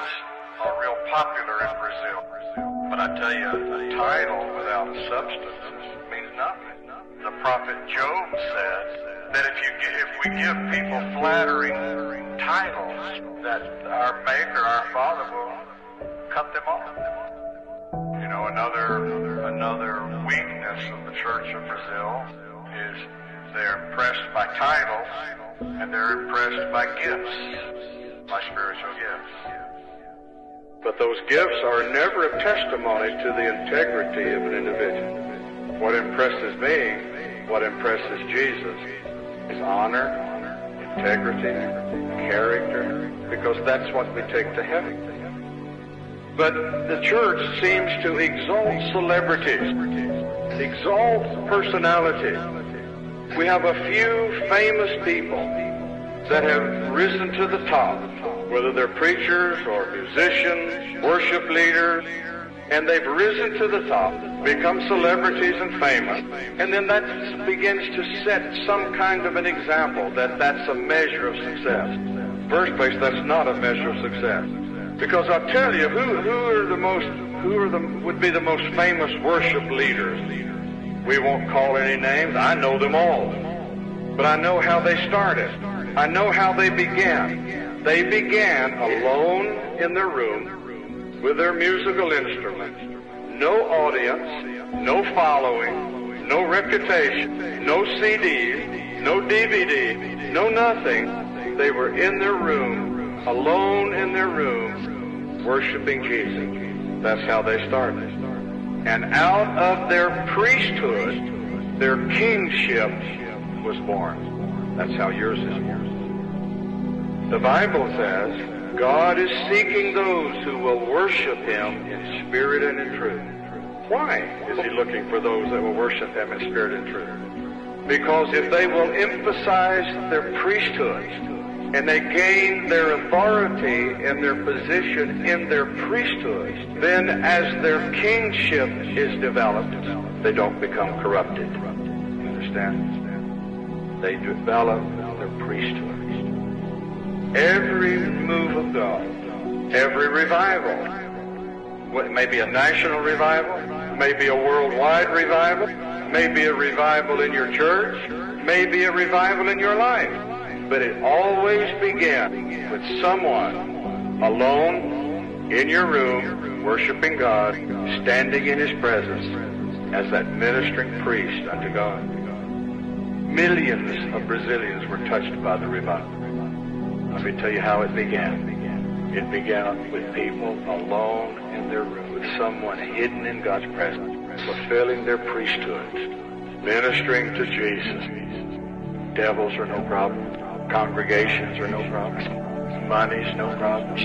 titles are real popular in Brazil. But I tell you, a title without a substance means nothing. The prophet Job said that if we give people flattering titles, that our Maker, our Father, will cut them off. You know, another weakness of the Church of Brazil is they're impressed by titles and they're impressed by gifts, by spiritual gifts. But those gifts are never a testimony to the integrity of an individual. What impresses me, what impresses Jesus, is honor, integrity, character, because that's what we take to heaven. But the church seems to exalt celebrities, exalt personalities. We have a few famous people that have risen to the top, whether they're preachers or musicians, worship leaders, and they've risen to the top, become celebrities and famous, and then that begins to set some kind of an example that that's a measure of success. First place, that's not a measure of success. Because I'll tell you, would be the most famous worship leaders? We won't call any names. I know them all. But I know how they started. I know how they began. They began alone in their room with their musical instruments. No audience, no following, no reputation, no CDs, no DVD, no nothing. They were in their room, alone in their room, worshiping Jesus. That's how they started. And out of their priesthood, their kingship was born. That's how yours is born. The Bible says God is seeking those who will worship Him in spirit and in truth. Why is He looking for those that will worship Him in spirit and truth? Because if they will emphasize their priesthood and they gain their authority and their position in their priesthood, then as their kingship is developed, they don't become corrupted. You understand? They develop their priesthood. Every move of God, every revival, it may be a national revival, it may be a worldwide revival, it may be a revival in your church, it may be a revival in your life. But it always began with someone alone in your room, worshiping God, standing in His presence as that ministering priest unto God. Millions of Brazilians were touched by the revival. Let me tell you how it began. It began with people alone in their room, with someone hidden in God's presence, fulfilling their priesthood, ministering to Jesus. Devils are no problem. Congregations are no problem. Money's no problem.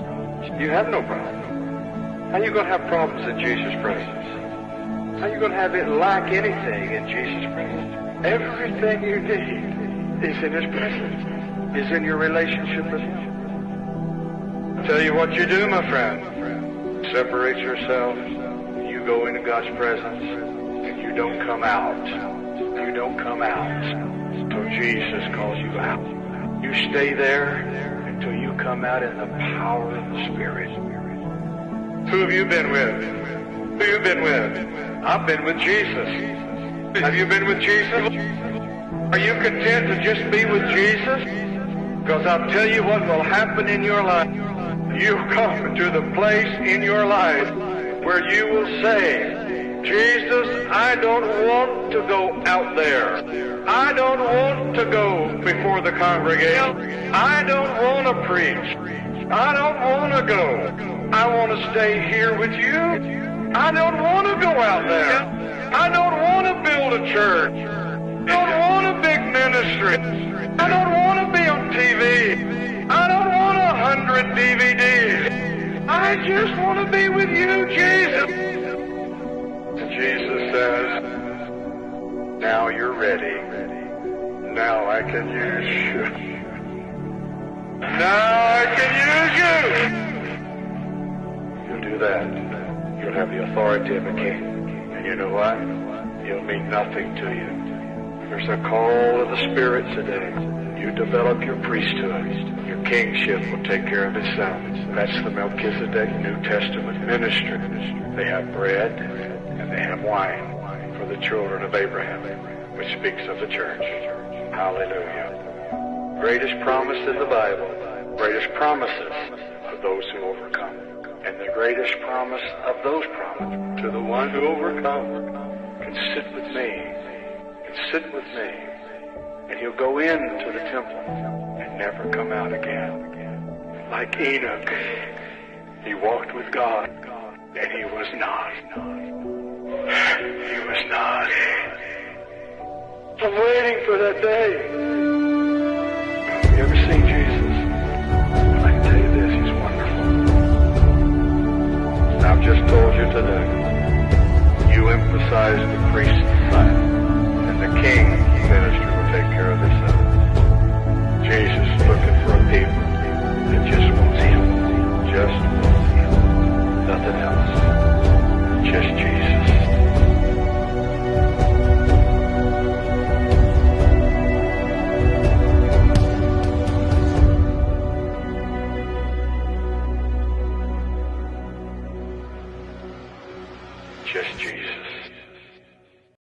You have no problem. How are you going to have problems in Jesus' presence? How are you going to have it lack anything in Jesus' presence? Everything you need is in His presence, is in your relationship with Him. I'll tell you what you do, my friend. Separate yourself. You go into God's presence, and you don't come out. You don't come out until Jesus calls you out. You stay there until you come out in the power of the Spirit. Who have you been with? Who have you been with? I've been with Jesus. Have you been with Jesus? Are you content to just be with Jesus? Because I'll tell you what will happen in your life. You'll come to the place in your life where you will say, Jesus, I don't want to go out there. I don't want to go before the congregation. I don't want to preach. I don't want to go. I want to stay here with you. I don't want to go out there. I don't want to build a church. I don't want a big ministry. I don't want to be on TV. I don't want 100 DVDs. I just want to be with you, Jesus. Jesus says, now you're ready. Now I can use you. Now I can use you. You'll do that. You'll have the authority of a king. And you know what? He'll mean nothing to you. There's a call of the Spirit today. You develop your priesthood. Your kingship will take care of itself. That's the Melchizedek New Testament ministry. They have bread and they have wine for the children of Abraham, which speaks of the church. Hallelujah. Greatest promise in the Bible, greatest promises are those who overcome. And the greatest promise of those promises to the one who overcomes can sit with me, and he'll go into the temple and never come out again. Like Enoch, he walked with God, and he was not. He was not. I'm waiting for that day. Have you ever seen Jesus? I can tell you this, he's wonderful. And I've just told you today, you emphasize the priest's side, and the king ministry will take care of this. Jesus is looking for a people that just wants him. Just wants him. Nothing else. Just Jesus. Just Jesus.